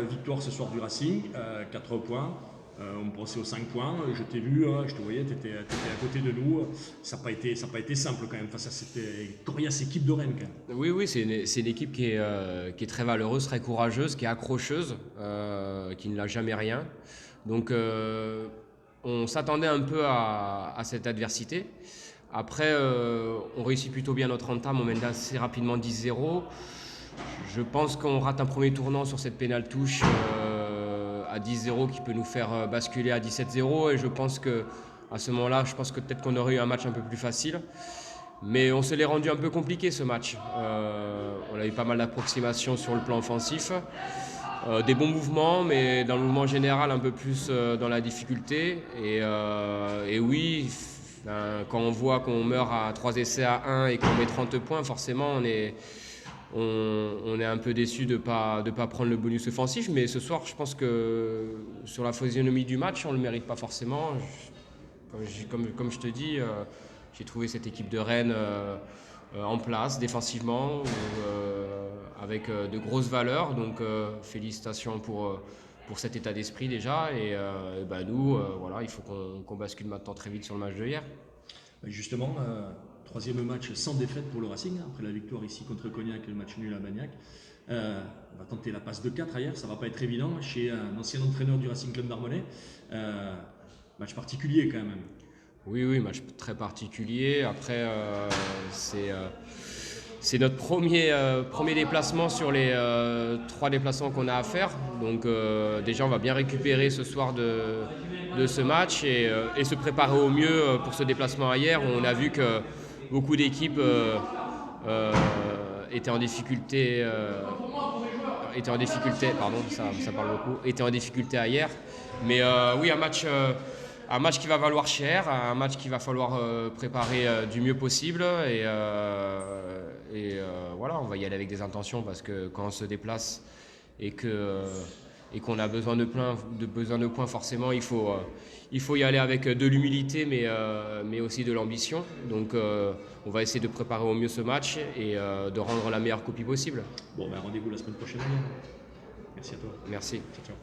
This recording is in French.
Victoire ce soir du Racing, 4 points. On me pensait aux 5 points. Je t'ai vu, je te voyais, tu étais à côté de nous. Ça n'a pas été simple quand même face à cette coriace équipe de Rennes. Quand même. Oui, oui, c'est une équipe qui est très valeureuse, très courageuse, qui est accrocheuse, qui ne lâche jamais rien. Donc, on s'attendait un peu à cette adversité. Après, on réussit plutôt bien notre entame, on mène assez rapidement 10-0. Je pense qu'on rate un premier tournant sur cette pénale touche à 10-0 qui peut nous faire basculer à 17-0. Et je pense que à ce moment-là, je pense que peut-être qu'on aurait eu un match un peu plus facile. Mais on se l'est rendu un peu compliqué ce match. On a eu pas mal d'approximations sur le plan offensif. Des bons mouvements, mais dans le mouvement général, un peu plus dans la difficulté. Et oui, quand on voit qu'on meurt à 3 essais à 1 et qu'on met 30 points, forcément, on est un peu déçu de pas prendre le bonus offensif. Mais ce soir, je pense que sur la physionomie du match, on ne le mérite pas forcément. Comme je te dis, j'ai trouvé cette équipe de Rennes en place défensivement, avec de grosses valeurs. Donc félicitations pour cet état d'esprit déjà. Et nous, voilà, il faut qu'on bascule maintenant très vite sur le match de hier. Justement, troisième match sans défaite pour le Racing, après la victoire ici contre Cognac et le match nul à Bagnac. On va tenter la passe de 4 ailleurs, ça ne va pas être évident chez un ancien entraîneur du Racing Club d'Armonay. Match particulier quand même. Oui, oui, match très particulier. Après, c'est notre premier déplacement sur les 3 déplacements qu'on a à faire. Donc déjà, on va bien récupérer ce soir de ce match et se préparer au mieux pour ce déplacement à hier. On a vu que beaucoup d'équipes étaient en difficulté. Pardon, ça parle beaucoup, étaient en difficulté à hier. Mais oui, un match qui va valoir cher, un match qu'il va falloir préparer du mieux possible. Voilà, on va y aller avec des intentions parce que quand on se déplace et qu'on a besoin de points, forcément, il faut y aller avec de l'humilité, mais aussi de l'ambition. Donc, on va essayer de préparer au mieux ce match et de rendre la meilleure copie possible. Bon, rendez-vous la semaine prochaine. Merci à toi. Merci. Ciao, ciao.